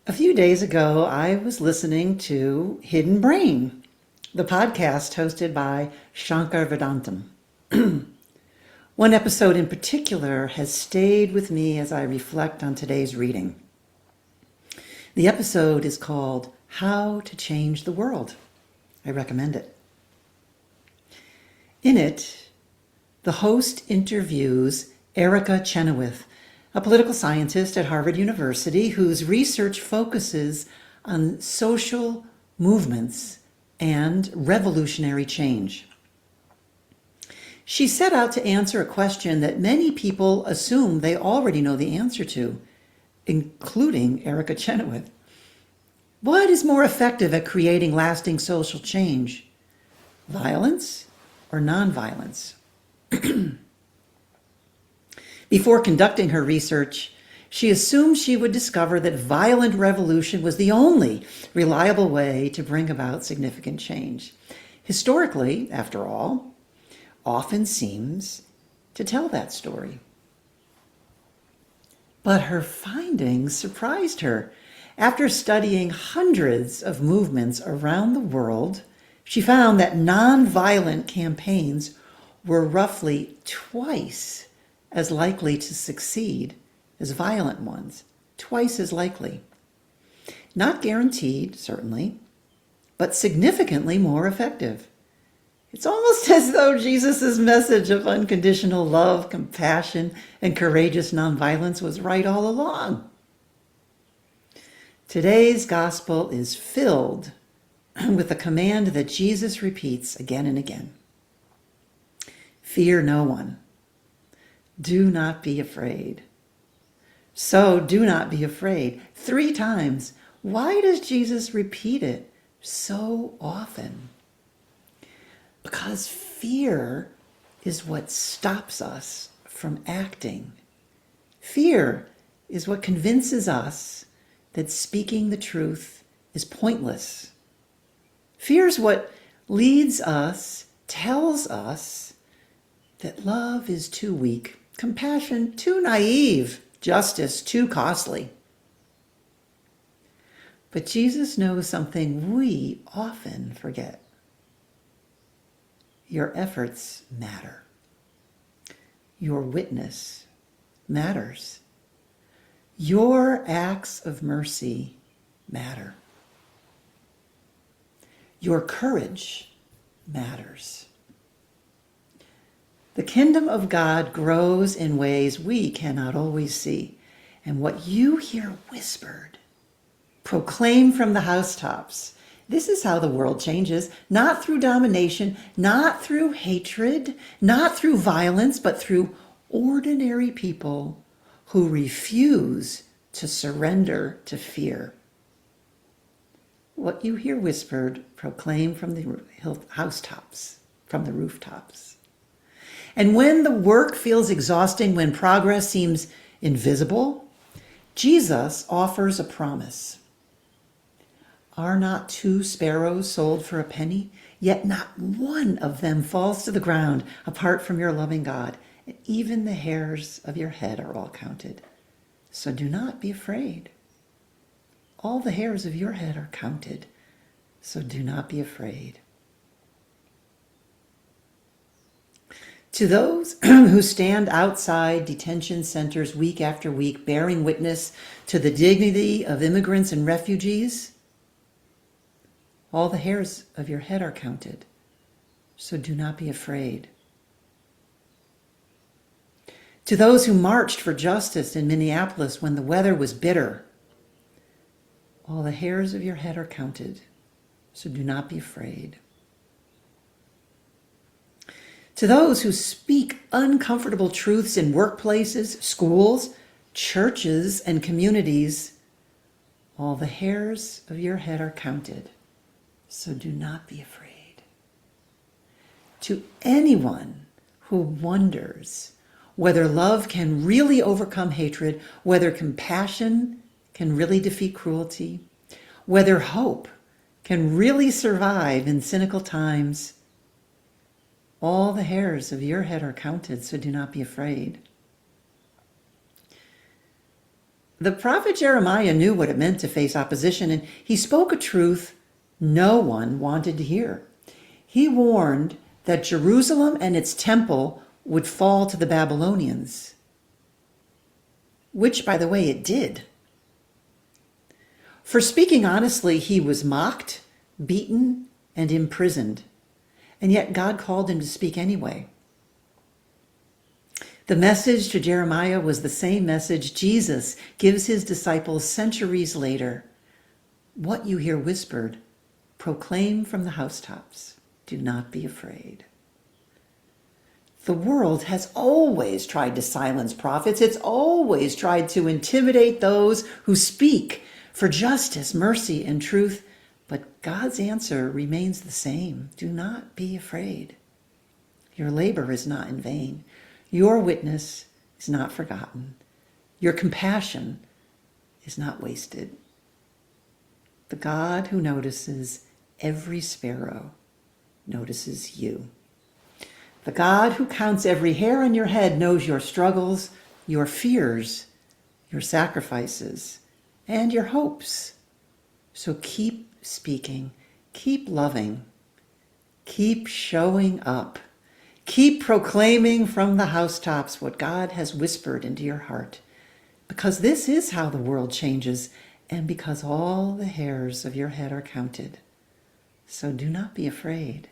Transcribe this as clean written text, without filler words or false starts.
A few days ago, I was listening to Hidden Brain, the podcast hosted by Shankar Vedantam. One episode in particular has stayed with me as I reflect on today's reading. The episode is called How to Change the World. I recommend it. In it, the host interviews Erica Chenoweth, a political scientist at Harvard University whose research focuses on social movements and revolutionary change. She set out to answer a question that many people assume they already know the answer to, including Erica Chenoweth. What is more effective at creating lasting social change? Violence or nonviolence? Before conducting her research, she assumed she would discover that violent revolution was the only reliable way to bring about significant change. Historically, after all, often seems to tell that story. But her findings surprised her. After studying hundreds of movements around the world, she found that nonviolent campaigns were roughly twice as likely to succeed as violent ones. Twice as likely. Not guaranteed, certainly, but significantly more effective. It's almost as though Jesus' message of unconditional love, compassion, and courageous nonviolence was right all along. Today's gospel is filled with the command that Jesus repeats again and again. Fear no one. Do not be afraid. So do not be afraid. 3 times. Why does Jesus repeat it so often? Because fear is what stops us from acting. Fear is what convinces us that speaking the truth is pointless. Fear is what leads us, tells us that love is too weak, compassion too naive, justice too costly. But Jesus knows something we often forget. Your efforts matter. Your witness matters. Your acts of mercy matter. Your courage matters. The kingdom of God grows in ways we cannot always see. And what you hear whispered, proclaim from the housetops. This is how the world changes, not through domination, not through hatred, not through violence, but through ordinary people who refuse to surrender to fear. What you hear whispered, proclaim from the housetops, from the rooftops. And when the work feels exhausting, when progress seems invisible, Jesus offers a promise. Are not 2 sparrows sold for a penny? Yet not one of them falls to the ground apart from your loving God. And even the hairs of your head are all counted. So do not be afraid. All the hairs of your head are counted. So do not be afraid. To those who stand outside detention centers week after week, bearing witness to the dignity of immigrants and refugees, all the hairs of your head are counted, so do not be afraid. To those who marched for justice in Minneapolis when the weather was bitter, all the hairs of your head are counted, so do not be afraid. To those who speak uncomfortable truths in workplaces, schools, churches, and communities, all the hairs of your head are counted, so do not be afraid. To anyone who wonders whether love can really overcome hatred, whether compassion can really defeat cruelty, whether hope can really survive in cynical times, all the hairs of your head are counted, so do not be afraid. The prophet Jeremiah knew what it meant to face opposition, and he spoke a truth no one wanted to hear. He warned that Jerusalem and its temple would fall to the Babylonians, which, by the way, it did. For speaking honestly, he was mocked, beaten, and imprisoned. And yet God called him to speak anyway. The message to Jeremiah was the same message Jesus gives his disciples centuries later. What you hear whispered, proclaim from the housetops. Do not be afraid. The world has always tried to silence prophets. It's always tried to intimidate those who speak for justice, mercy, and truth. But God's answer remains the same. Do not be afraid. Your labor is not in vain. Your witness is not forgotten. Your compassion is not wasted. The God who notices every sparrow notices you. The God who counts every hair on your head knows your struggles, your fears, your sacrifices, and your hopes. So keep speaking, keep loving, keep showing up. Keep proclaiming from the housetops what God has whispered into your heart, because this is how the world changes, and because all the hairs of your head are counted. So do not be afraid.